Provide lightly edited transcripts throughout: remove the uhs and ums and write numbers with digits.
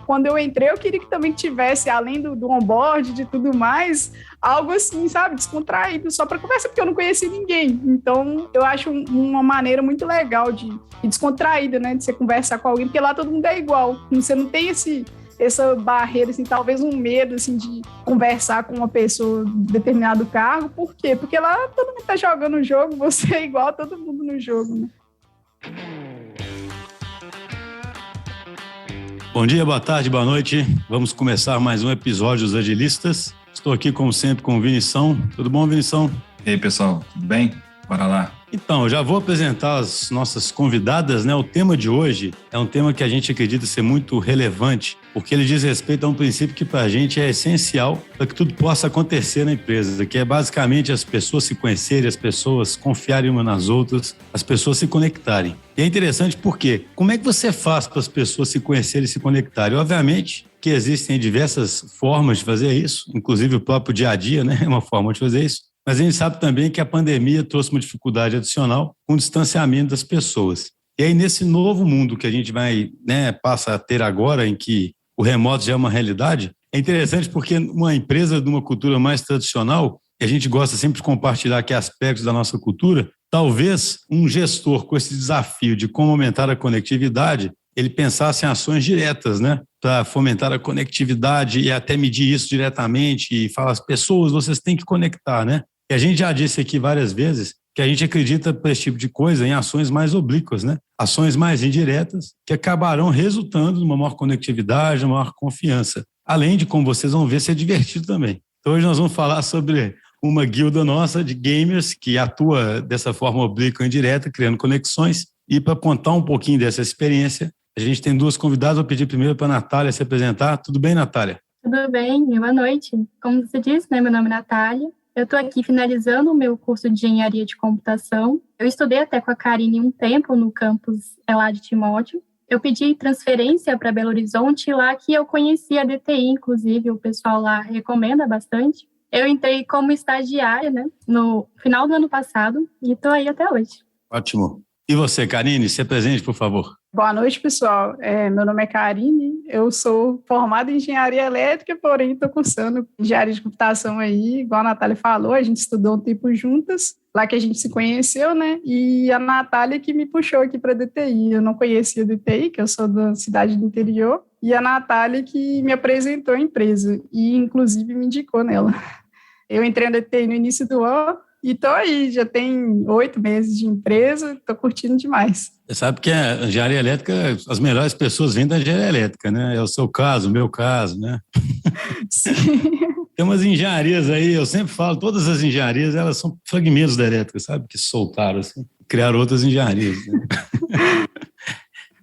quando eu entrei, eu queria que também tivesse, além do onboard, de tudo mais, algo assim, sabe, descontraído, só para conversar, porque eu não conhecia ninguém. Então, eu acho uma maneira muito legal de descontraída, né, de você conversar com alguém, porque lá todo mundo é igual. Você não tem essa barreira, assim, talvez um medo, assim, de conversar com uma pessoa de determinado cargo. Por quê? Porque lá todo mundo tá jogando o jogo, você é igual a todo mundo no jogo, né? Bom dia, boa tarde, boa noite. Vamos começar mais um episódio dos Agilistas. Estou aqui, como sempre, com o Vinição. Tudo bom, Vinição? E aí, pessoal, tudo bem? Bora lá. Então, eu já vou apresentar as nossas convidadas, né? O tema de hoje é um tema que a gente acredita ser muito relevante, porque ele diz respeito a um princípio que para a gente é essencial para que tudo possa acontecer na empresa, que é basicamente as pessoas se conhecerem, as pessoas confiarem umas nas outras, as pessoas se conectarem. E é interessante porque como é que você faz para as pessoas se conhecerem e se conectarem? Obviamente que existem diversas formas de fazer isso, inclusive o próprio dia a dia, né? É uma forma de fazer isso. Mas a gente sabe também que a pandemia trouxe uma dificuldade adicional com o distanciamento das pessoas. E aí, nesse novo mundo que a gente vai, né, passa a ter agora, em que o remoto já é uma realidade, é interessante porque uma empresa de uma cultura mais tradicional, e a gente gosta sempre de compartilhar aqui aspectos da nossa cultura, talvez um gestor com esse desafio de como aumentar a conectividade, ele pensasse em ações diretas, né? Para fomentar a conectividade e até medir isso diretamente e falar às pessoas, vocês têm que conectar, né? E a gente já disse aqui várias vezes que a gente acredita para esse tipo de coisa em ações mais oblíquas, né? Ações mais indiretas que acabarão resultando numa maior conectividade, uma maior confiança. Além de, como vocês vão ver, ser divertido também. Então hoje nós vamos falar sobre uma guilda nossa de gamers que atua dessa forma oblíqua e indireta, criando conexões. E para contar um pouquinho dessa experiência, a gente tem duas convidadas. Vou pedir primeiro para a Natália se apresentar. Tudo bem, Natália? Tudo bem, boa noite. Como você disse, né, meu nome é Natália. Eu estou aqui finalizando o meu curso de Engenharia de Computação. Eu estudei até com a Karine um tempo no campus lá de Timóteo. Eu pedi transferência para Belo Horizonte, lá que eu conheci a DTI, inclusive, o pessoal lá recomenda bastante. Eu entrei como estagiária, né, no final do ano passado e estou aí até hoje. Ótimo. E você, Karine, se apresente, por favor. Boa noite, pessoal. Meu nome é Karine, eu sou formada em Engenharia Elétrica, porém estou cursando Engenharia de Computação aí, igual a Natália falou, a gente estudou um tempo juntas, lá que a gente se conheceu, né? E a Natália que me puxou aqui para a DTI. Eu não conhecia a DTI, que eu sou da cidade do interior, e a Natália que me apresentou a empresa e, inclusive, me indicou nela. Eu entrei na DTI no início do ano, e tô aí, já tem 8 meses de empresa, tô curtindo demais. Você sabe que a engenharia elétrica, as melhores pessoas vêm da engenharia elétrica, né? É o seu caso, o meu caso, né? Sim. Tem umas engenharias aí, eu sempre falo, todas as engenharias, elas são fragmentos da elétrica, sabe? Que soltaram, assim, criaram outras engenharias, né?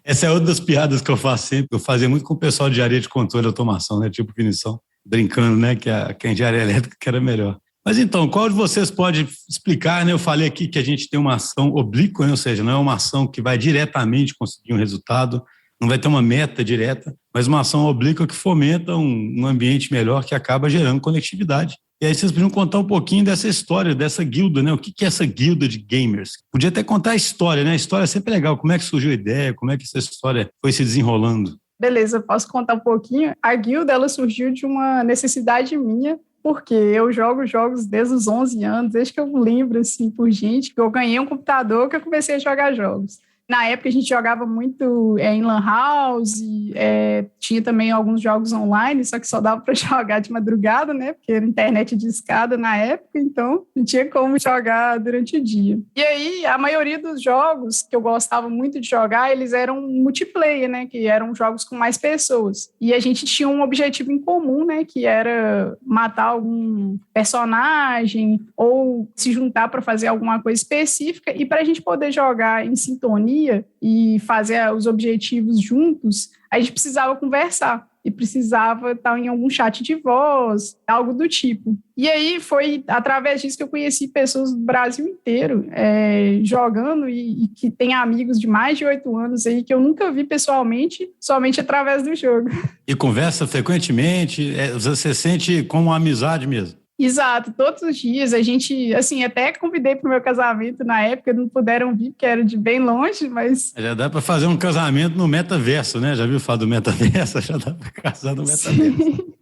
Essa é outra das piadas que eu faço sempre, eu fazia muito com o pessoal de engenharia de controle e automação, né? Tipo Vinição, brincando, né? Que a engenharia elétrica que era melhor. Mas então, qual de vocês pode explicar, né? Eu falei aqui que a gente tem uma ação oblíqua, né? Ou seja, não é uma ação que vai diretamente conseguir um resultado, não vai ter uma meta direta, mas uma ação oblíqua que fomenta um ambiente melhor que acaba gerando conectividade. E aí vocês podiam contar um pouquinho dessa história, dessa guilda, né? O que é essa guilda de gamers? Podia até contar a história, né? A história é sempre legal, como é que surgiu a ideia, como é que essa história foi se desenrolando. Beleza, eu posso contar um pouquinho. A guilda, ela surgiu de uma necessidade minha, porque eu jogo jogos desde os 11 anos, desde que eu lembro, assim, por gente, que eu ganhei um computador que eu comecei a jogar jogos. Na época a gente jogava muito em Lan House, tinha também alguns jogos online, só que só dava para jogar de madrugada, né? Porque era internet de escada na época, então não tinha como jogar durante o dia. E aí a maioria dos jogos que eu gostava muito de jogar, eles eram multiplayer, né? Que eram jogos com mais pessoas. E a gente tinha um objetivo em comum, né? Que era matar algum personagem ou se juntar para fazer alguma coisa específica. E para a gente poder jogar em sintonia e fazer os objetivos juntos, a gente precisava conversar e precisava estar em algum chat de voz, algo do tipo. E aí foi através disso que eu conheci pessoas do Brasil inteiro jogando e que tem amigos de mais de 8 anos aí que eu nunca vi pessoalmente, somente através do jogo. E conversa frequentemente, você sente como uma amizade mesmo? Exato, todos os dias a gente, assim, até convidei para o meu casamento na época, não puderam vir porque era de bem longe, mas... Já dá para fazer um casamento no metaverso, né? Já viu falar do metaverso? Já dá para casar no metaverso. Sim.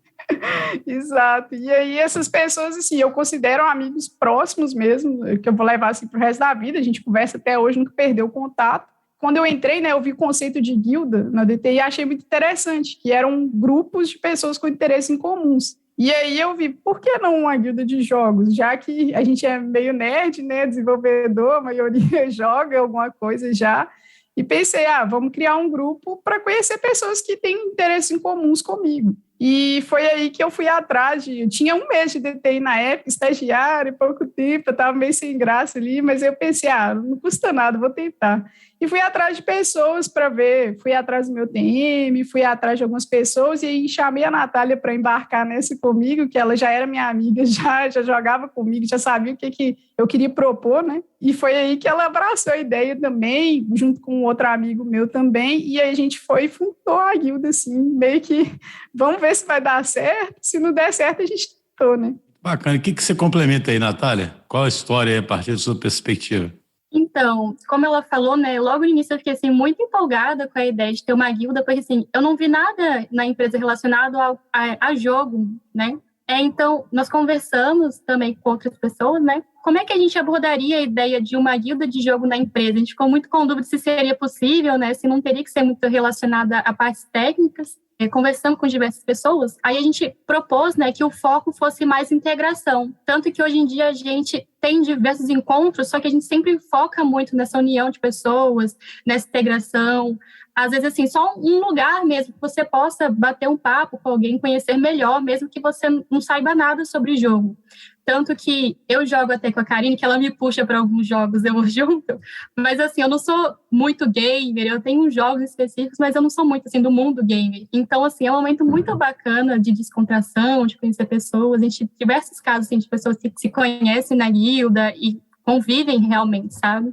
Exato, e aí essas pessoas, assim, eu considero amigos próximos mesmo, que eu vou levar, assim, pro resto da vida, a gente conversa até hoje, nunca perdeu o contato. Quando eu entrei, né, eu vi o conceito de guilda na DTI e achei muito interessante, que eram grupos de pessoas com interesse em comuns. E aí eu vi, por que não uma guilda de jogos? Já que a gente é meio nerd, né, desenvolvedor, a maioria joga alguma coisa já, e pensei, vamos criar um grupo para conhecer pessoas que têm interesse em comuns comigo. E foi aí que eu fui atrás eu tinha 1 mês de DTI na época, estagiário, pouco tempo, eu estava meio sem graça ali, mas eu pensei, não custa nada, vou tentar. E fui atrás de pessoas para ver, fui atrás do meu TM, fui atrás de algumas pessoas, e aí chamei a Natália para embarcar nessa comigo, que ela já era minha amiga, já jogava comigo, já sabia o que eu queria propor, né? E foi aí que ela abraçou a ideia também, junto com outro amigo meu também, e aí a gente foi e fundou a guilda, assim, meio que, vamos ver se vai dar certo, se não der certo a gente tentou, né? Bacana. O que você complementa aí, Natália? Qual a história aí, a partir da sua perspectiva? Então, como ela falou, né, logo no início eu fiquei, assim, muito empolgada com a ideia de ter uma guilda, porque, assim, eu não vi nada na empresa relacionado a jogo, né? Então, nós conversamos também com outras pessoas, né? Como é que a gente abordaria a ideia de uma guilda de jogo na empresa? A gente ficou muito com dúvida se seria possível, né? Se não teria que ser muito relacionada a partes técnicas. Conversando com diversas pessoas, aí a gente propôs, né, que o foco fosse mais integração. Tanto que hoje em dia a gente tem diversos encontros, só que a gente sempre foca muito nessa união de pessoas, nessa integração. Às vezes, assim, só um lugar mesmo que você possa bater um papo com alguém, conhecer melhor, mesmo que você não saiba nada sobre jogo. Tanto que eu jogo até com a Karine, que ela me puxa para alguns jogos, eu vou junto. Mas, assim, eu não sou muito gamer, eu tenho jogos específicos, mas eu não sou muito, assim, do mundo gamer. Então, assim, é um momento muito bacana de descontração, de conhecer pessoas. A gente tem diversos casos, assim, de pessoas que se conhecem na guilda e convivem realmente, sabe?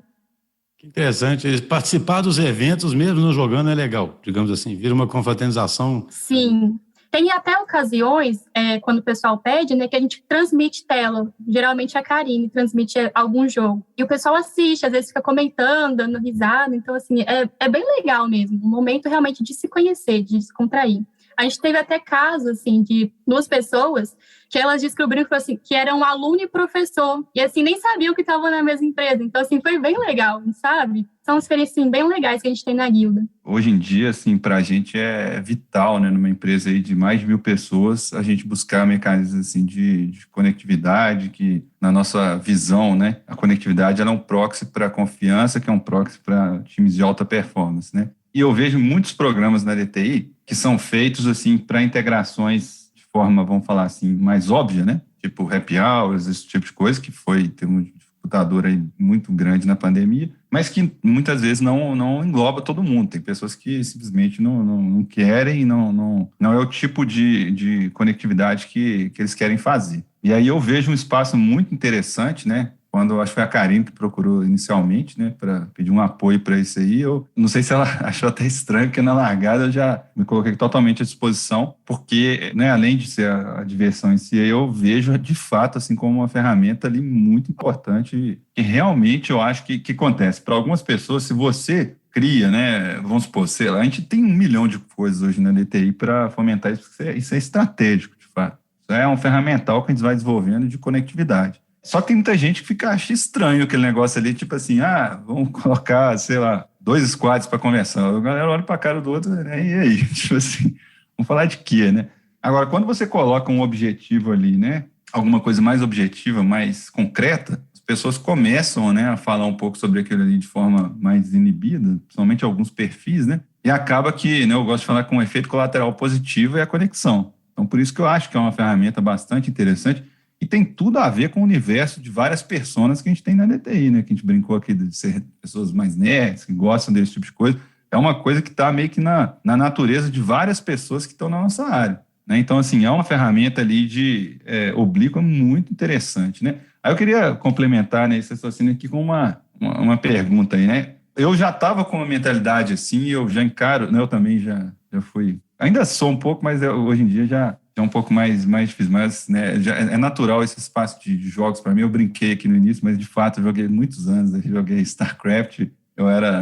Que interessante. Participar dos eventos, mesmo não jogando, é legal, digamos assim. Vira uma confraternização. Sim. Tem até ocasiões, quando o pessoal pede, né, que a gente transmite tela. Geralmente a Karine transmite algum jogo. E o pessoal assiste, às vezes fica comentando, dando risada. Então, assim, é bem legal mesmo. Um momento realmente de se conhecer, de se contrair. A gente teve até casos, assim, de 2 pessoas que elas descobriram que, assim, que eram aluno e professor. E, assim, nem sabiam que estavam na mesma empresa. Então, assim, foi bem legal, sabe? São experiências, assim, bem legais que a gente tem na guilda. Hoje em dia, assim, para a gente é vital, né, numa empresa aí de mais de 1.000 pessoas, a gente buscar mecanismos, assim, de conectividade, que, na nossa visão, né, a conectividade ela é um proxy para a confiança, que é um proxy para times de alta performance, né? E eu vejo muitos programas na DTI que são feitos, assim, para integrações de forma, vamos falar assim, mais óbvia, né? Tipo happy hours, esse tipo de coisa, que ter um dificultador aí muito grande na pandemia, mas que muitas vezes não engloba todo mundo. Tem pessoas que simplesmente não querem, não é o tipo de conectividade que eles querem fazer. E aí eu vejo um espaço muito interessante, né? Quando acho que foi a Karine que procurou inicialmente, né, para pedir um apoio para isso aí, eu não sei se ela achou até estranho, porque na largada eu já me coloquei totalmente à disposição, porque, né, além de ser a diversão em si, eu vejo de fato assim como uma ferramenta ali muito importante, que realmente eu acho que acontece. Para algumas pessoas, se você cria, né, vamos supor, sei lá, a gente tem 1 milhão de coisas hoje na DTI para fomentar isso, isso é estratégico, de fato. Isso é um ferramental que a gente vai desenvolvendo de conectividade. Só que tem muita gente que acha estranho aquele negócio ali, tipo assim, vamos colocar, sei lá, 2 squads para conversar. A galera olha para a cara do outro, né? E aí? Tipo assim, vamos falar de quê, né? Agora, quando você coloca um objetivo ali, né? Alguma coisa mais objetiva, mais concreta, as pessoas começam, né, a falar um pouco sobre aquilo ali de forma mais inibida, principalmente alguns perfis, né? E acaba que, né, eu gosto de falar com um efeito colateral positivo é a conexão. Então, por isso que eu acho que é uma ferramenta bastante interessante. E tem tudo a ver com o universo de várias personas que a gente tem na DTI, né? Que a gente brincou aqui de ser pessoas mais nerds, que gostam desse tipo de coisa. É uma coisa que está meio que na natureza de várias pessoas que estão na nossa área, né? Então, assim, é uma ferramenta ali de oblíqua muito interessante, né? Aí eu queria complementar, né, esse raciocínio aqui com uma pergunta aí, né? Eu já estava com uma mentalidade assim, eu já encaro, né? Eu também já fui... Ainda sou um pouco, mas hoje em dia já é um pouco mais difícil, mas né, já é natural esse espaço de jogos para mim. Eu brinquei aqui no início, mas de fato eu joguei muitos anos, eu joguei StarCraft,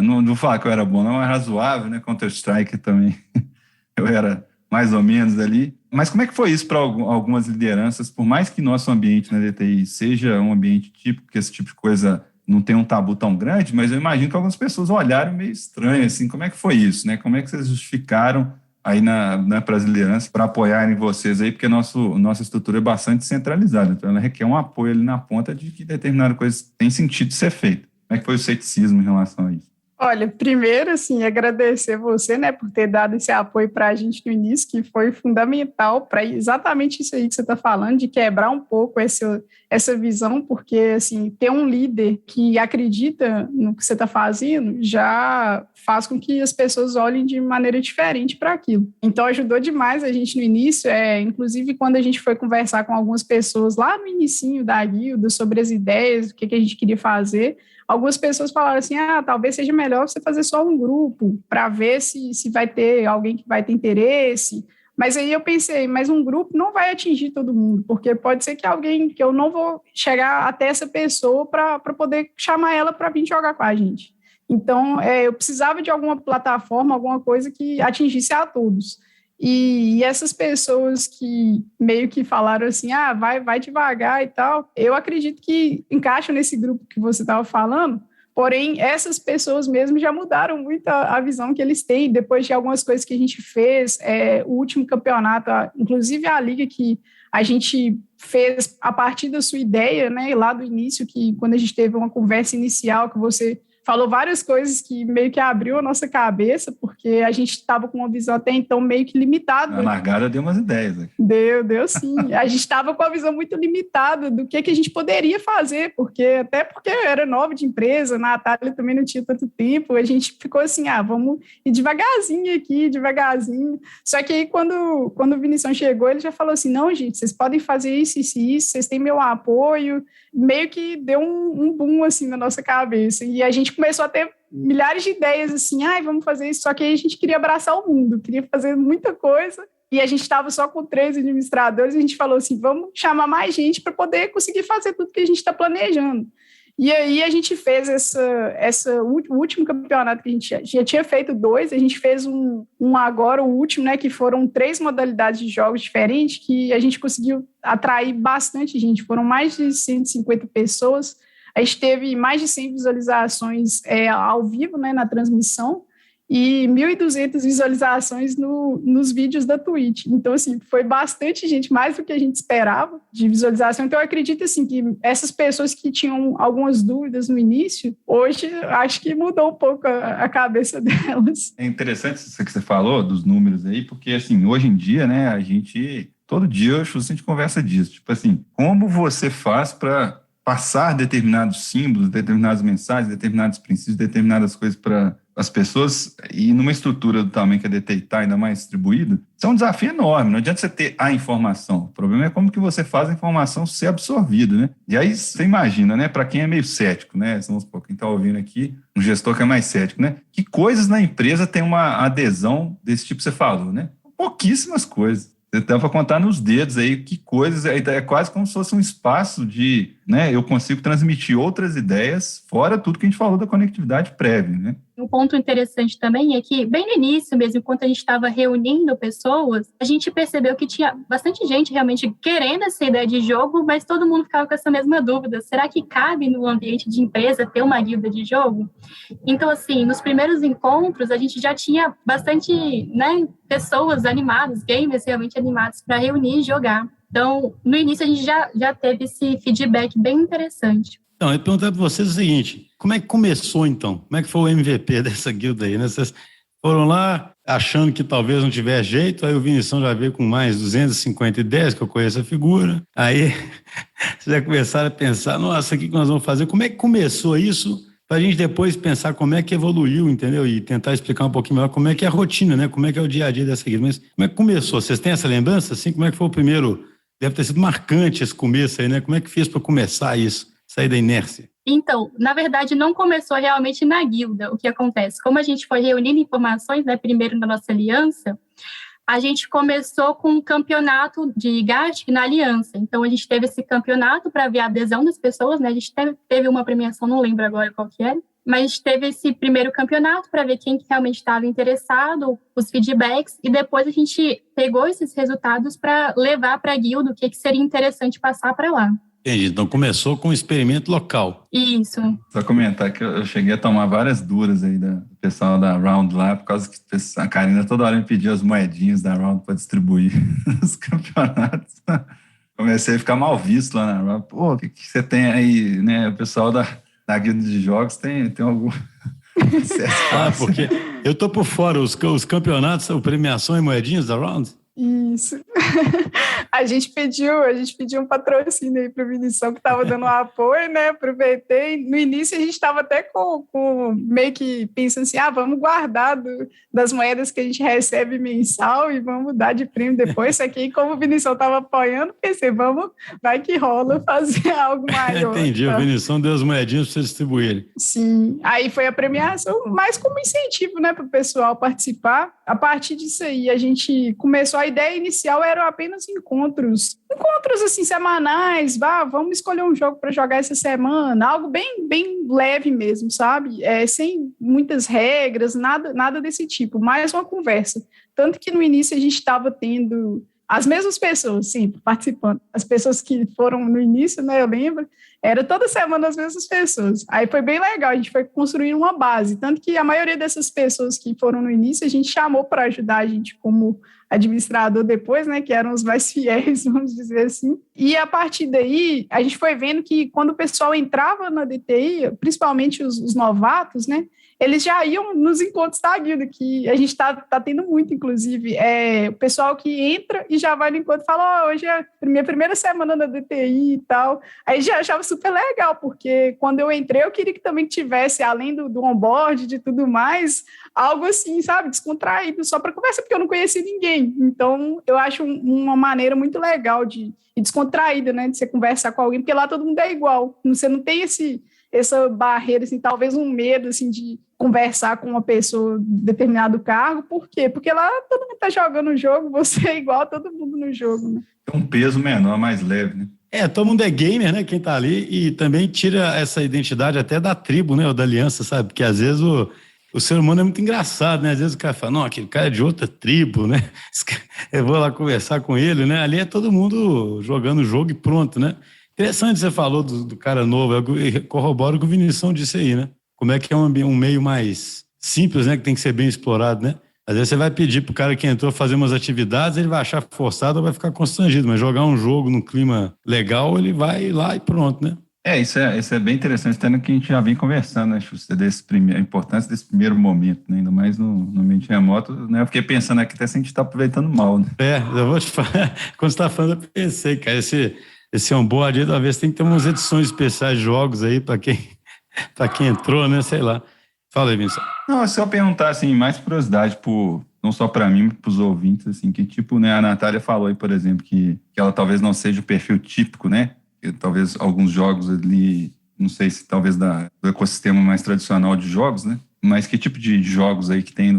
não vou falar que eu era bom, não, era razoável, né? Counter-Strike também, eu era mais ou menos ali. Mas como é que foi isso para algumas lideranças, por mais que nosso ambiente na DTI seja um ambiente típico, que esse tipo de coisa não tem um tabu tão grande, mas eu imagino que algumas pessoas olharam meio estranho, assim, como é que foi isso, né? Como é que vocês justificaram aí para as lideranças para apoiarem vocês aí, porque nossa estrutura é bastante centralizada, então ela requer um apoio ali na ponta de que determinada coisa tem sentido de ser feita. Como é que foi o ceticismo em relação a isso? Olha, primeiro, assim, agradecer você, né, por ter dado esse apoio para a gente no início, que foi fundamental para exatamente isso aí que você está falando, de quebrar um pouco essa visão, porque, assim, ter um líder que acredita no que você está fazendo já faz com que as pessoas olhem de maneira diferente para aquilo. Então, ajudou demais a gente no início, inclusive quando a gente foi conversar com algumas pessoas lá no inicinho da guilda sobre as ideias, o que a gente queria fazer, algumas pessoas falaram assim, talvez seja melhor você fazer só um grupo para ver se vai ter alguém que vai ter interesse. Mas aí eu pensei, mas um grupo não vai atingir todo mundo, porque pode ser que eu não vou chegar até essa pessoa para poder chamar ela para vir jogar com a gente. Então, eu precisava de alguma plataforma, alguma coisa que atingisse a todos. E essas pessoas que meio que falaram assim, vai devagar e tal, eu acredito que encaixam nesse grupo que você estava falando, porém, essas pessoas mesmo já mudaram muito a visão que eles têm, depois de algumas coisas que a gente fez, o último campeonato, inclusive a liga que a gente fez a partir da sua ideia, né, lá do início, que quando a gente teve uma conversa inicial, que você falou várias coisas que meio que abriu a nossa cabeça, porque a gente estava com uma visão até então meio que limitada. Na largada deu umas ideias. Né? Deu sim. A gente estava com a visão muito limitada do que a gente poderia fazer, porque eu era nova de empresa, a Natália também não tinha tanto tempo, a gente ficou assim, vamos ir devagarzinho aqui, devagarzinho. Só que aí quando o Vinição chegou, ele já falou assim, não, gente, vocês podem fazer isso, vocês têm meu apoio, meio que deu um boom assim na nossa cabeça, e a gente começou a ter milhares de ideias assim, vamos fazer isso, só que aí a gente queria abraçar o mundo, queria fazer muita coisa, e a gente estava só com 3 administradores, e a gente falou assim, vamos chamar mais gente para poder conseguir fazer tudo que a gente está planejando. E aí a gente fez o último campeonato que a gente já tinha feito 2, a gente fez um agora, o último, né, que foram 3 modalidades de jogos diferentes, que a gente conseguiu atrair bastante gente, foram mais de 150 pessoas, a gente teve mais de 100 visualizações ao vivo, né, na transmissão, e 1.200 visualizações nos vídeos da Twitch. Então, assim, foi bastante gente, mais do que a gente esperava de visualização. Então, eu acredito, assim, que essas pessoas que tinham algumas dúvidas no início, hoje, acho que mudou um pouco a cabeça delas. É interessante isso que você falou, dos números aí, porque, assim, hoje em dia, né, todo dia, a gente conversa disso. Tipo assim, como você faz para passar determinados símbolos, determinadas mensagens, determinados princípios, determinadas coisas para as pessoas, e numa estrutura do tamanho que a DTI está, ainda mais distribuída, isso é um desafio enorme. Não adianta você ter a informação. O problema é como que você faz a informação ser absorvida, né? E aí você imagina, né? Para quem é meio cético, né? Vamos supor, quem está ouvindo aqui, um gestor que é mais cético, né? Que coisas na empresa tem uma adesão desse tipo que você falou, né? Pouquíssimas coisas. Você dá para contar nos dedos aí que coisas, é quase como se fosse um espaço de, né, eu consigo transmitir outras ideias, fora tudo que a gente falou da conectividade prévia, né? Um ponto interessante também é que, bem no início mesmo, enquanto a gente estava reunindo pessoas, a gente percebeu que tinha bastante gente realmente querendo essa ideia de jogo, mas todo mundo ficava com essa mesma dúvida. Será que cabe no ambiente de empresa ter uma guilda de jogo? Então, assim, nos primeiros encontros, a gente já tinha bastante, né, pessoas animadas, gamers realmente animados para reunir e jogar. Então, no início, a gente já teve esse feedback bem interessante. Então, eu perguntar para vocês o seguinte, como é que começou, então? Como é que foi o MVP dessa guilda aí, né? Vocês foram lá achando que talvez não tivesse jeito, aí o Vinição já veio com mais 250 ideias, que eu conheço a figura, aí vocês já começaram a pensar, nossa, o que nós vamos fazer? Como é que começou isso? Para a gente depois pensar como é que evoluiu, entendeu? E tentar explicar um pouquinho melhor como é que é a rotina, né? Como é que é o dia a dia dessa guilda. Mas como é que começou? Vocês têm essa lembrança? Assim, como é que foi o primeiro? Deve ter sido marcante esse começo aí, né? Como é que fez para começar isso? Sair da inércia? Então, na verdade, não começou realmente na guilda. O que acontece? Como a gente foi reunindo informações, né, primeiro na nossa aliança, A gente começou com um campeonato de Gartic na Aliança. Então, a gente teve esse campeonato para ver a adesão das pessoas, né? A gente teve uma premiação, não lembro agora qual que era, mas a gente teve esse primeiro campeonato para ver quem realmente estava interessado, os feedbacks, e depois a gente pegou esses resultados para levar para a guilda o que seria interessante passar para lá. Entendi. Então começou com um experimento local. Isso. Só comentar que eu cheguei a tomar várias duras aí do pessoal da Round lá, por causa que a Karina toda hora me pedia as moedinhas da Round para distribuir nos campeonatos. Comecei a ficar mal visto lá na Round. Pô, o que você tem aí, né? O pessoal da guilda de jogos tem algum... Porque eu tô por fora. Os campeonatos, a premiação e moedinhas da Round? Isso. A gente pediu um patrocínio aí para a Vinição, que estava dando um apoio, né? Aproveitei. No início a gente estava até com meio que pensando assim, vamos guardar das moedas que a gente recebe mensal e vamos dar de prêmio depois. Só que como o Vinição estava apoiando, pensei, vai que rola fazer algo maior. Entendi, tá? O Vinição deu as moedinhas para você distribuir. Sim, aí foi a premiação, mais como incentivo, né, para o pessoal participar. A partir disso aí, a gente começou, a ideia inicial eram apenas encontros assim, semanais, vamos escolher um jogo para jogar essa semana, algo bem, bem leve mesmo, sabe? Sem muitas regras, nada desse tipo, mais uma conversa. Tanto que no início a gente estava tendo as mesmas pessoas, sim, participando. As pessoas que foram no início, né, eu lembro, era toda semana as mesmas pessoas. Aí foi bem legal, a gente foi construindo uma base. Tanto que a maioria dessas pessoas que foram no início, a gente chamou para ajudar a gente como administrador depois, né, que eram os mais fiéis, vamos dizer assim. E a partir daí, a gente foi vendo que quando o pessoal entrava na DTI, principalmente os novatos, né, eles já iam nos encontros da guilda, que a gente tá tendo muito, inclusive. O pessoal que entra e já vai no encontro e fala, hoje é a minha primeira semana na DTI e tal. Aí já achava super legal, porque quando eu entrei, eu queria que também tivesse, além do onboard, de tudo mais, algo assim, sabe, descontraído, só para conversar, porque eu não conhecia ninguém. Então, eu acho uma maneira muito legal e descontraída, né, de você conversar com alguém, porque lá todo mundo é igual. Você não tem essa barreira, assim, talvez um medo, assim, de conversar com uma pessoa de determinado cargo. Por quê? Porque lá todo mundo está jogando o jogo, você é igual a todo mundo no jogo, né? Tem um peso menor, mais leve, né? Todo mundo é gamer, né, quem tá ali, e também tira essa identidade até da tribo, né, ou da aliança, sabe? Porque às vezes o ser humano é muito engraçado, né? Às vezes o cara fala, não, aquele cara é de outra tribo, né? Eu vou lá conversar com ele, né? Ali é todo mundo jogando o jogo e pronto, né? Interessante você falou do cara novo, eu corroboro o que o Vinição disse aí, né? Como é que é um meio mais simples, né? Que tem que ser bem explorado, né? Às vezes você vai pedir pro cara que entrou fazer umas atividades, ele vai achar forçado ou vai ficar constrangido, mas jogar um jogo num clima legal, ele vai lá e pronto, né? Isso é bem interessante, até no que a gente já vem conversando, né, Xuxa, a importância desse primeiro momento, né? Ainda mais no ambiente remoto, né? Eu fiquei pensando aqui até se a gente está aproveitando mal, né? Eu vou te falar, quando você está falando, eu pensei, cara, esse onboard aí, talvez tem que ter umas edições especiais de jogos aí para quem entrou, né? Sei lá. Fala aí, Vinícius. Não, é só perguntar, assim, mais curiosidade, não só para mim, mas para os ouvintes, assim, que tipo, né, a Natália falou aí, por exemplo, que ela talvez não seja o perfil típico, né? Talvez alguns jogos ali, não sei se talvez do ecossistema mais tradicional de jogos, né? Mas que tipo de jogos aí que tem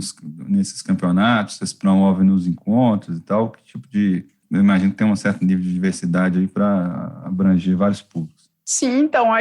nesses campeonatos, vocês promovem nos encontros e tal? Que tipo de... Eu imagino que tem um certo nível de diversidade aí para abranger vários públicos. Sim, então, a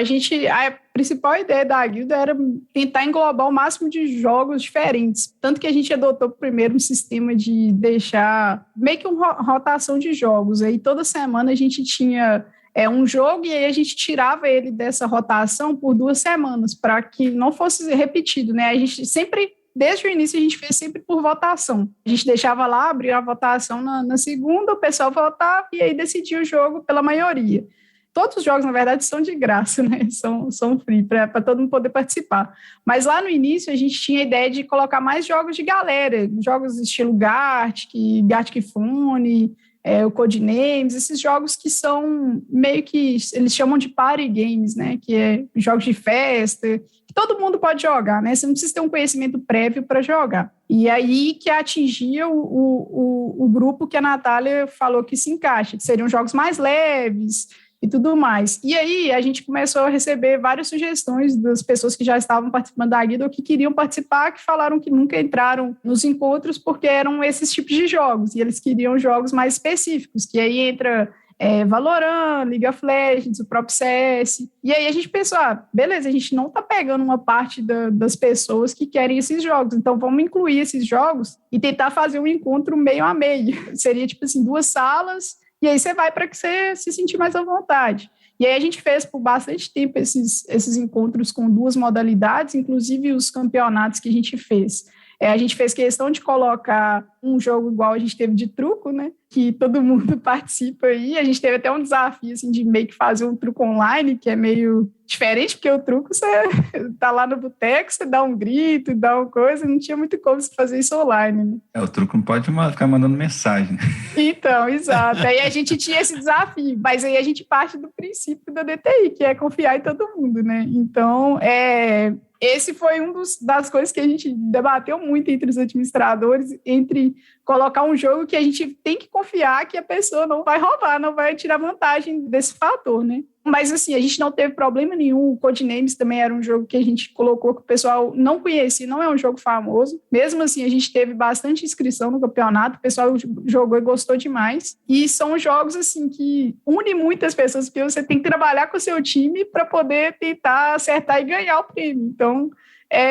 principal ideia da guilda era tentar englobar o máximo de jogos diferentes. Tanto que a gente adotou primeiro um sistema de deixar meio que uma rotação de jogos. Aí toda semana a gente tinha um jogo e aí a gente tirava ele dessa rotação por 2 semanas, para que não fosse repetido, né? A gente sempre, desde o início, a gente fez sempre por votação. A gente deixava lá, abria a votação na segunda, o pessoal votava e aí decidia o jogo pela maioria. Todos os jogos, na verdade, são de graça, né? São free, para todo mundo poder participar. Mas lá no início, a gente tinha a ideia de colocar mais jogos de galera, jogos estilo Gartic Phone, o Codenames, esses jogos que são meio que, eles chamam de party games, né? Que é jogos de festa, que todo mundo pode jogar, né? Você não precisa ter um conhecimento prévio para jogar. E aí que atingia o grupo que a Natália falou que se encaixa, que seriam jogos mais leves, e tudo mais. E aí a gente começou a receber várias sugestões das pessoas que já estavam participando da guilda ou que queriam participar, que falaram que nunca entraram nos encontros porque eram esses tipos de jogos, e eles queriam jogos mais específicos, que aí entra Valorant, League of Legends, o próprio CS. E aí a gente pensou, beleza, a gente não está pegando uma parte das pessoas que querem esses jogos, então vamos incluir esses jogos e tentar fazer um encontro meio a meio. Seria tipo assim, 2 salas, e aí você vai para que você se sentir mais à vontade. E aí a gente fez por bastante tempo esses encontros com 2 modalidades, inclusive os campeonatos que a gente fez. A gente fez questão de colocar um jogo igual a gente teve de truco, né? Que todo mundo participa aí. A gente teve até um desafio, assim, de meio que fazer um truco online, que é meio diferente, porque o truco você tá lá no boteco, você dá um grito, dá uma coisa, não tinha muito como você fazer isso online, né? O truco não pode ficar mandando mensagem, né? Então, exato. Aí a gente tinha esse desafio, mas aí a gente parte do princípio da DTI, que é confiar em todo mundo, né? Então, esse foi das coisas que a gente debateu muito entre os administradores, entre colocar um jogo que a gente tem que confiar que a pessoa não vai roubar, não vai tirar vantagem desse fator, né? Mas, assim, a gente não teve problema nenhum. O Codenames também era um jogo que a gente colocou que o pessoal não conhecia, não é um jogo famoso. Mesmo assim, a gente teve bastante inscrição no campeonato, o pessoal jogou e gostou demais. E são jogos, assim, que unem muitas pessoas, porque você tem que trabalhar com o seu time para poder tentar acertar e ganhar o prêmio. Então,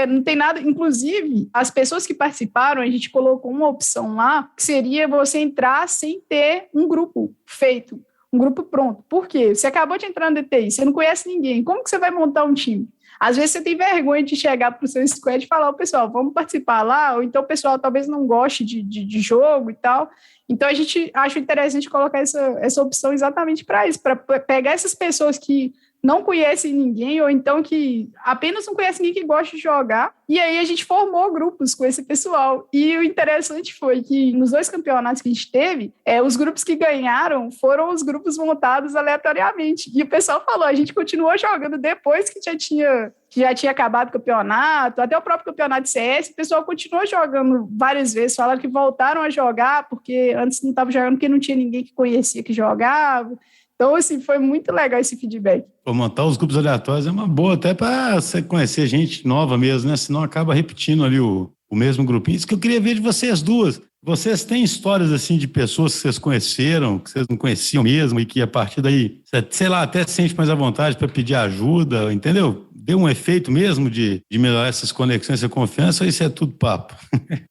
não tem nada, inclusive, as pessoas que participaram, a gente colocou uma opção lá, que seria você entrar sem ter um grupo feito, um grupo pronto. Por quê? Você acabou de entrar no DTI, você não conhece ninguém, como que você vai montar um time? Às vezes você tem vergonha de chegar para o seu squad e falar, pessoal, vamos participar lá, ou então o pessoal talvez não goste de jogo e tal. Então a gente acha interessante colocar essa opção exatamente para isso, para pegar essas pessoas que não conhecem ninguém, ou então que apenas não conhecem ninguém que gosta de jogar, e aí a gente formou grupos com esse pessoal. E o interessante foi que nos 2 campeonatos que a gente teve, os grupos que ganharam foram os grupos montados aleatoriamente. E o pessoal falou, a gente continuou jogando depois que já tinha acabado o campeonato, até o próprio campeonato de CS, o pessoal continuou jogando várias vezes, falaram que voltaram a jogar, porque antes não estava jogando porque não tinha ninguém que conhecia que jogava. Então, assim, foi muito legal esse feedback. Montar os grupos aleatórios é uma boa até para você conhecer gente nova mesmo, né? Senão acaba repetindo ali o mesmo grupinho. Isso que eu queria ver de vocês duas. Vocês têm histórias, assim, de pessoas que vocês conheceram, que vocês não conheciam mesmo e que a partir daí, sei lá, até se sente mais à vontade para pedir ajuda, entendeu? Deu um efeito mesmo de melhorar essas conexões, essa confiança, ou isso é tudo papo?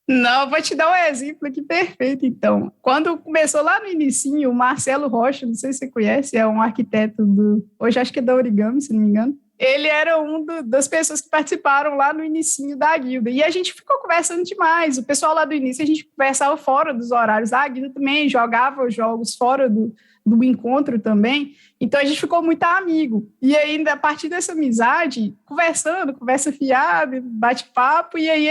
Não, vou te dar um exemplo aqui perfeito, então. Quando começou lá no inicinho, o Marcelo Rocha, não sei se você conhece, é um arquiteto hoje acho que é da Origami, se não me engano. Ele era das pessoas que participaram lá no inicinho da guilda. E a gente ficou conversando demais. O pessoal lá do início, a gente conversava fora dos horários da guilda também, jogava jogos fora do encontro também. Então, a gente ficou muito amigo. E aí, a partir dessa amizade, conversa fiada, bate-papo, e aí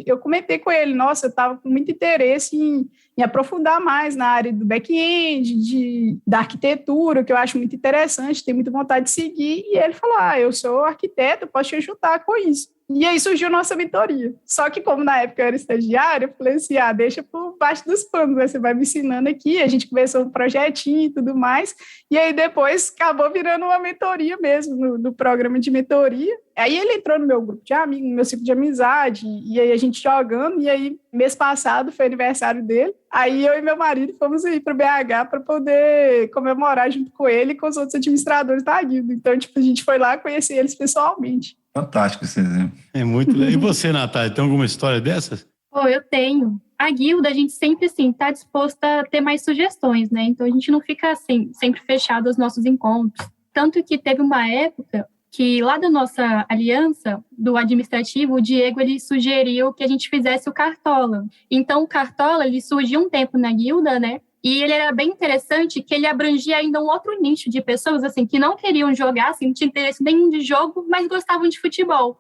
eu comentei com ele, nossa, eu estava com muito interesse em aprofundar mais na área do back-end, da arquitetura, que eu acho muito interessante, tenho muita vontade de seguir, e ele falou, eu sou arquiteto, posso te ajudar com isso. E aí surgiu nossa mentoria. Só que como na época eu era estagiária, eu falei assim, deixa por baixo dos panos, né? Você vai me ensinando aqui, a gente começou um projetinho e tudo mais, e aí depois acabou virando uma mentoria mesmo, no programa de mentoria. Aí ele entrou no meu grupo de amigos, no meu ciclo de amizade, e aí a gente jogando, e aí mês passado foi aniversário dele, aí eu e meu marido fomos aí para o BH para poder comemorar junto com ele e com os outros administradores da guilda. Então, a gente foi lá conhecer eles pessoalmente. Fantástico esse exemplo. É muito legal. E você, Natália, tem alguma história dessas? Eu tenho. A guilda, a gente sempre, assim, está disposta a ter mais sugestões, né? Então, a gente não fica, assim, sempre fechado aos nossos encontros. Tanto que teve uma época que, lá da nossa aliança, do administrativo, o Diego, ele sugeriu que a gente fizesse o Cartola. Então, o Cartola, ele surgiu um tempo na guilda, né? E ele era bem interessante que ele abrangia ainda um outro nicho de pessoas, assim, que não queriam jogar, assim, não tinham interesse nenhum de jogo, mas gostavam de futebol.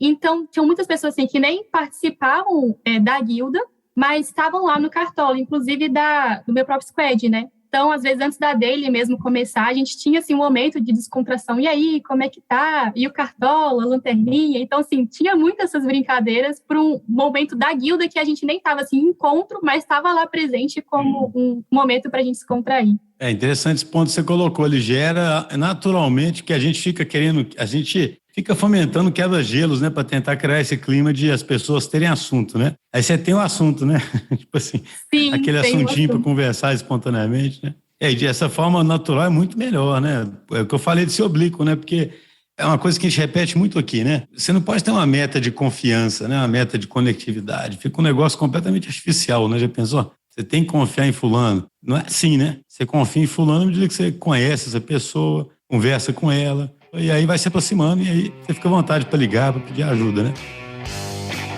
Então, tinham muitas pessoas, assim, que nem participavam da guilda, mas estavam lá no Cartola, inclusive do meu próprio squad, né? Então, às vezes, antes da daily mesmo começar, a gente tinha, assim, um momento de descontração. E aí, como é que tá? E o Cartola, a lanterninha? Então, assim, tinha muitas essas brincadeiras para um momento da guilda que a gente nem estava, assim, em encontro, mas estava lá presente como um momento para a gente se contrair. É interessante esse ponto que você colocou. Ele gera naturalmente que a gente fica querendo, a gente fica fomentando quebra-gelos, né, para tentar criar esse clima de as pessoas terem assunto, né? Aí você tem o assunto, né? Tipo assim, sim, aquele assuntinho para conversar espontaneamente, né? E dessa forma natural é muito melhor, né? É o que eu falei desse oblíquo, né? Porque é uma coisa que a gente repete muito aqui, né? Você não pode ter uma meta de confiança, né? Uma meta de conectividade. Fica um negócio completamente artificial, né? Já pensou? Você tem que confiar em fulano. Não é assim, né? Você confia em fulano à medida que você conhece essa pessoa, conversa com ela, e aí vai se aproximando, e aí você fica à vontade para ligar, para pedir ajuda, né?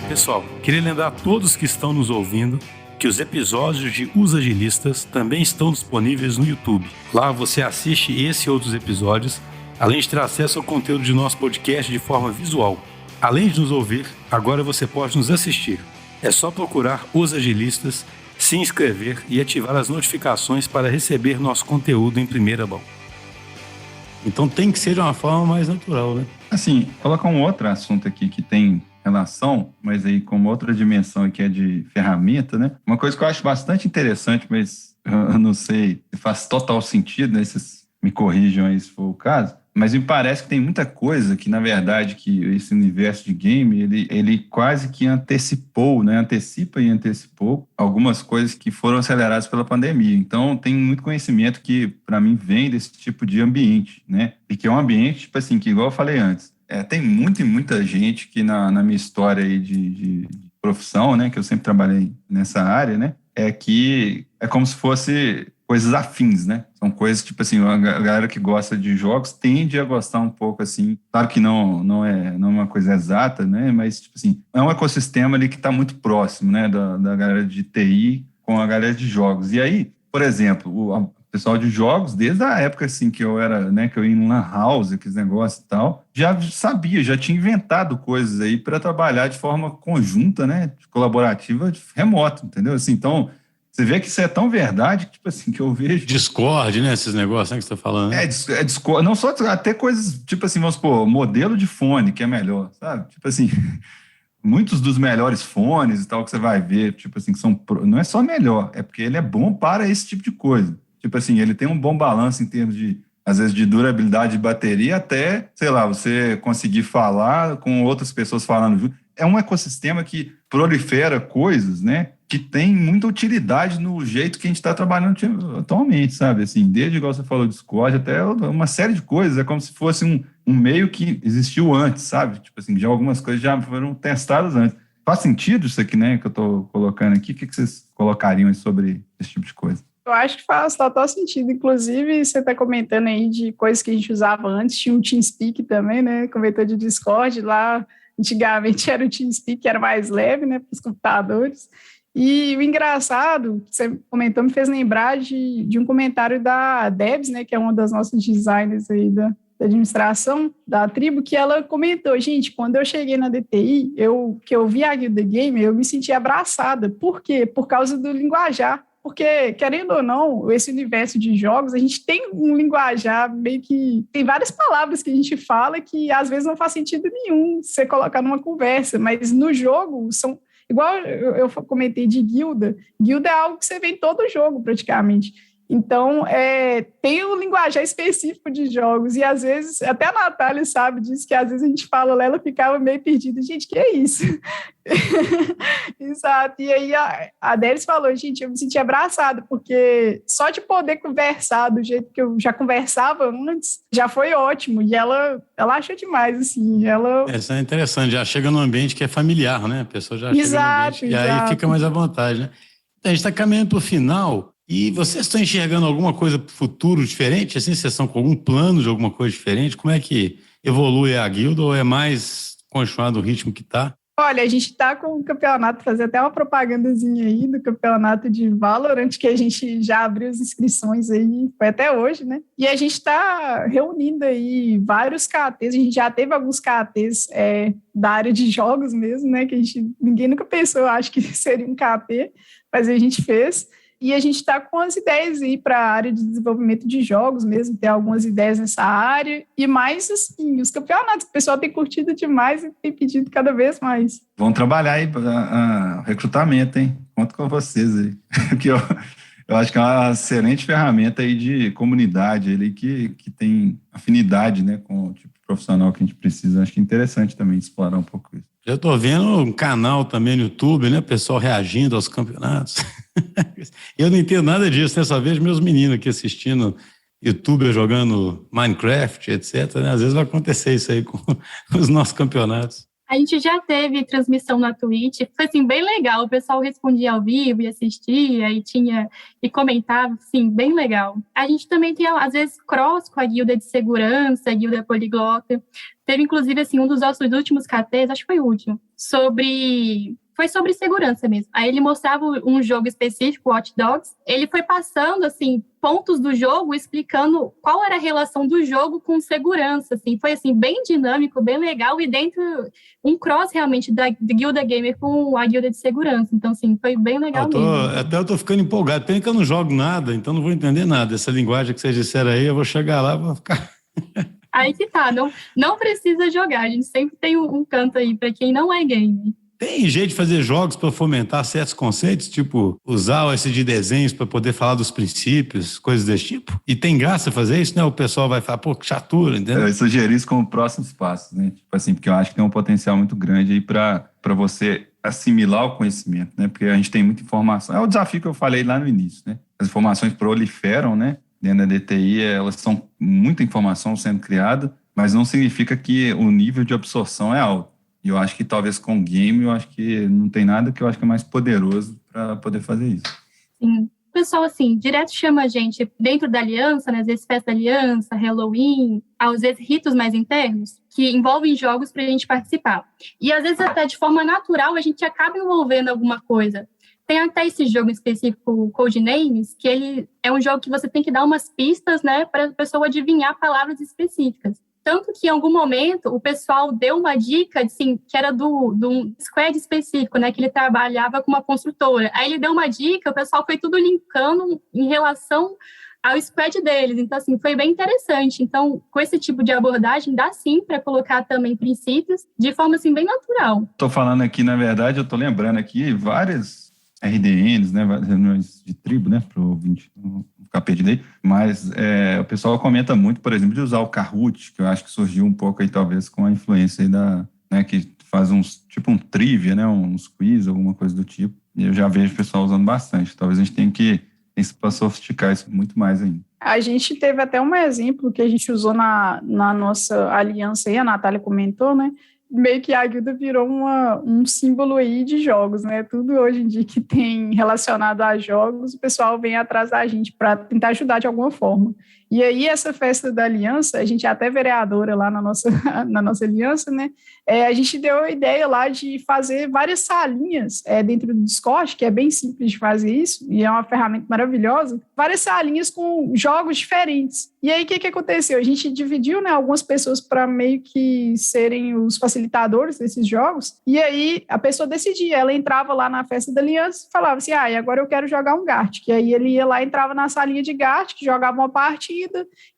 Pessoal, queria lembrar a todos que estão nos ouvindo que os episódios de Os Agilistas também estão disponíveis no YouTube. Lá você assiste esse e outros episódios, além de ter acesso ao conteúdo de nosso podcast de forma visual. Além de nos ouvir, agora você pode nos assistir. É só procurar Os Agilistas, se inscrever e ativar as notificações para receber nosso conteúdo em primeira mão. Então tem que ser de uma forma mais natural, né? Assim, colocar um outro assunto aqui que tem relação, mas aí com outra dimensão aqui é de ferramenta, né? Uma coisa que eu acho bastante interessante, mas eu não sei se faz total sentido, né? Vocês me corrijam aí se for o caso, mas me parece que tem muita coisa que, na verdade, que esse universo de game, ele quase que antecipou, né? Antecipa e antecipou algumas coisas que foram aceleradas pela pandemia. Então, tem muito conhecimento que, para mim, vem desse tipo de ambiente, né? E que é um ambiente, tipo assim, que igual eu falei antes, tem muita gente que na minha história aí de profissão, né? Que eu sempre trabalhei nessa área, né? É que é como se fosse coisas afins, né? São coisas, tipo assim, a galera que gosta de jogos tende a gostar um pouco, assim, claro que não é uma coisa exata, né? Mas, tipo assim, é um ecossistema ali que está muito próximo, né? Da galera de TI com a galera de jogos. E aí, por exemplo, o pessoal de jogos, desde a época, assim, que eu era, né? Que eu ia em lan house, aqueles negócios e tal, já sabia, já tinha inventado coisas aí para trabalhar de forma conjunta, né? Colaborativa, remoto, entendeu? Assim, então... Você vê que isso é tão verdade que, tipo assim, que eu vejo... Discord, né? Esses negócios, né, que você tá falando. Né? Discord. Não só até coisas, tipo assim, vamos supor, modelo de fone, que é melhor, sabe? Tipo assim, muitos dos melhores fones e tal que você vai ver, tipo assim, que são... Não é só melhor, é porque ele é bom para esse tipo de coisa. Tipo assim, ele tem um bom balanço em termos de, às vezes, de durabilidade de bateria até, sei lá, você conseguir falar com outras pessoas falando junto. É um ecossistema que prolifera coisas, né? Que tem muita utilidade no jeito que a gente está trabalhando atualmente, sabe? Assim, desde, igual você falou, Discord, até uma série de coisas. É como se fosse um meio que existiu antes, sabe? Tipo assim, já algumas coisas já foram testadas antes. Faz sentido isso aqui, né, que eu estou colocando aqui? O que vocês colocariam sobre esse tipo de coisa? Eu acho que faz total sentido. Inclusive, você está comentando aí de coisas que a gente usava antes. Tinha um TeamSpeak também, né? Comentou de Discord lá. Antigamente era o TeamSpeak, que era mais leve, né, para os computadores. E o engraçado, que você comentou, me fez lembrar de um comentário da Debs, né, que é uma das nossas designers aí da administração da tribo, que ela comentou, gente, quando eu cheguei na DTI, que eu vi a Guilda Gamer, eu me senti abraçada. Por quê? Por causa do linguajar. Porque, querendo ou não, esse universo de jogos, a gente tem um linguajar meio que... Tem várias palavras que a gente fala que às vezes não faz sentido nenhum você colocar numa conversa, mas no jogo são... Igual eu comentei de guilda é algo que você vê em todo jogo praticamente. Então, tem um linguajar específico de jogos, e às vezes, até a Natália sabe disso, que às vezes a gente fala lá, ela ficava meio perdida. Gente, que é isso? Exato. E aí a Délis falou, gente, eu me senti abraçada, porque só de poder conversar do jeito que eu já conversava antes, já foi ótimo. E ela achou demais, assim. Isso é interessante, já chega num ambiente que é familiar, né? A pessoa já chega num ambiente, e aí fica mais à vontade, né? Então, a gente está caminhando para o final. E vocês estão enxergando alguma coisa para o futuro diferente? Assim, vocês estão com algum plano de alguma coisa diferente? Como é que evolui a guilda ou é mais continuar do ritmo que está? Olha, a gente está com o campeonato, fazer até uma propagandazinha aí do campeonato de Valorant, que a gente já abriu as inscrições aí, foi até hoje, né? E a gente está reunindo aí vários KTs, a gente já teve alguns KTs da área de jogos mesmo, né? Que ninguém nunca pensou, acho que seria um KT, mas a gente fez. E a gente está com as ideias aí para a área de desenvolvimento de jogos mesmo, ter algumas ideias nessa área. E mais, assim, os campeonatos, o pessoal tem curtido demais e tem pedido cada vez mais. Vão trabalhar aí para recrutamento, hein? Conto com vocês aí. Porque eu acho que é uma excelente ferramenta aí de comunidade ali que tem afinidade, né, com o tipo de profissional que a gente precisa. Acho que é interessante também explorar um pouco isso. Já estou vendo um canal também no YouTube, né? Pessoal reagindo aos campeonatos. Eu não entendo nada disso, né? Só vejo meus meninos aqui assistindo YouTuber jogando Minecraft, etc. Né? Às vezes vai acontecer isso aí com os nossos campeonatos. A gente já teve transmissão na Twitch, foi assim, bem legal, o pessoal respondia ao vivo e assistia e comentava, assim, bem legal. A gente também tem, às vezes, cross com a guilda de segurança, a guilda poliglota. Teve, inclusive, assim, um dos nossos últimos KTs, acho que foi o último, foi sobre segurança mesmo. Aí ele mostrava um jogo específico, Watch Dogs. Ele foi passando, assim, pontos do jogo, explicando qual era a relação do jogo com segurança, assim. Foi, assim, bem dinâmico, bem legal, e dentro um cross, realmente, da Guilda Gamer com a Guilda de Segurança. Então, assim, foi bem legal mesmo. Até eu tô ficando empolgado. Pena que eu não jogo nada, então não vou entender nada. Essa linguagem que vocês disseram aí, eu vou chegar lá e vou ficar... Aí que tá, não precisa jogar. A gente sempre tem um canto aí para quem não é game. Tem jeito de fazer jogos para fomentar certos conceitos, tipo usar esse de desenhos para poder falar dos princípios, coisas desse tipo? E tem graça fazer isso, né? O pessoal vai falar, pô, que chatura, entendeu? Eu sugeri isso como próximos passos, né? Tipo assim, porque eu acho que tem um potencial muito grande aí para você assimilar o conhecimento, né? Porque a gente tem muita informação. É o desafio que eu falei lá no início, né? As informações proliferam, né? Dentro da DTI, elas são muita informação sendo criada, mas não significa que o nível de absorção é alto. E eu acho que talvez com o game, eu acho que não tem nada que eu acho que é mais poderoso para poder fazer isso. Sim. O pessoal, assim, direto chama a gente dentro da aliança, né? Às vezes festa da aliança, Halloween, às vezes ritos mais internos, que envolvem jogos para a gente participar. E às vezes até de forma natural a gente acaba envolvendo alguma coisa. Tem até esse jogo específico, o Codenames, que ele é um jogo que você tem que dar umas pistas, né, para a pessoa adivinhar palavras específicas. Tanto que, em algum momento, o pessoal deu uma dica, assim, que era de um squad específico, né, que ele trabalhava com uma construtora. Aí ele deu uma dica, o pessoal foi tudo linkando em relação ao squad deles. Então, assim, foi bem interessante. Então, com esse tipo de abordagem, dá sim para colocar também princípios de forma, assim, bem natural. Estou falando aqui, na verdade, eu estou lembrando aqui várias RDNs, né, várias reuniões de tribo, né, para o ouvinte não ficar perdido aí, mas o pessoal comenta muito, por exemplo, de usar o Kahoot, que eu acho que surgiu um pouco aí, talvez, com a influência aí né, que faz tipo um trivia, né, uns quiz, alguma coisa do tipo, e eu já vejo o pessoal usando bastante. Talvez a gente tenha que sofisticar isso muito mais ainda. A gente teve até um exemplo que a gente usou na nossa aliança aí, a Natália comentou, né? Meio que a guilda virou um símbolo aí de jogos, né? Tudo hoje em dia que tem relacionado a jogos, o pessoal vem atrás da gente para tentar ajudar de alguma forma. E aí, essa festa da aliança, a gente é até vereadora lá na nossa aliança, né? A gente deu a ideia lá de fazer várias salinhas dentro do Discord, que é bem simples de fazer isso, e é uma ferramenta maravilhosa, várias salinhas com jogos diferentes. E aí, o que aconteceu? A gente dividiu, né, algumas pessoas para meio que serem os facilitadores desses jogos, e aí a pessoa decidia, ela entrava lá na festa da aliança e falava assim, e agora eu quero jogar um Gartic. E aí ele ia lá, entrava na salinha de Gartic, jogava uma partida,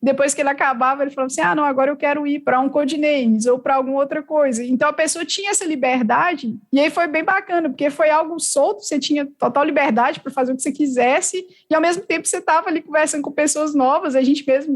depois que ele acabava, ele falava assim, não, agora eu quero ir para um Codenames ou para alguma outra coisa. Então a pessoa tinha essa liberdade, e aí foi bem bacana, porque foi algo solto, você tinha total liberdade para fazer o que você quisesse, e ao mesmo tempo você estava ali conversando com pessoas novas. A gente mesmo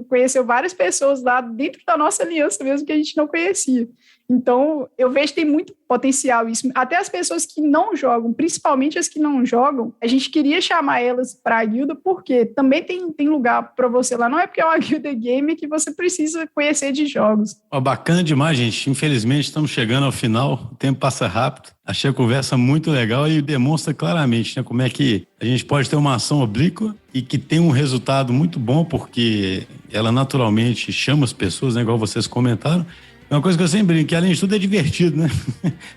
conheceu várias pessoas lá dentro da nossa aliança mesmo que a gente não conhecia. Então, eu vejo que tem muito potencial isso. Até as pessoas que não jogam, principalmente as que não jogam, a gente queria chamar elas para a guilda, porque também tem lugar para você lá. Não é porque é uma guilda game que você precisa conhecer de jogos. Bacana demais, gente. Infelizmente, estamos chegando ao final. O tempo passa rápido. Achei a conversa muito legal e demonstra claramente, né, como é que a gente pode ter uma ação oblíqua e que tem um resultado muito bom, porque ela naturalmente chama as pessoas, né, igual vocês comentaram. É uma coisa que eu sempre brinco, que além de tudo é divertido, né?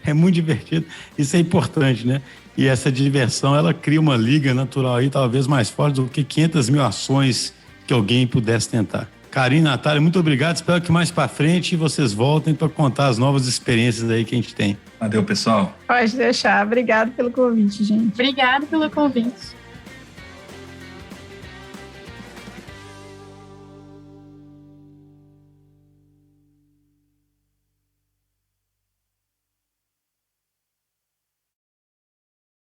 É muito divertido. Isso é importante, né? E essa diversão, ela cria uma liga natural aí, talvez mais forte do que 500 mil ações que alguém pudesse tentar. Karine, Natália, muito obrigado. Espero que mais para frente vocês voltem para contar as novas experiências aí que a gente tem. Valeu, pessoal. Pode deixar. Obrigado pelo convite, gente. Obrigado pelo convite.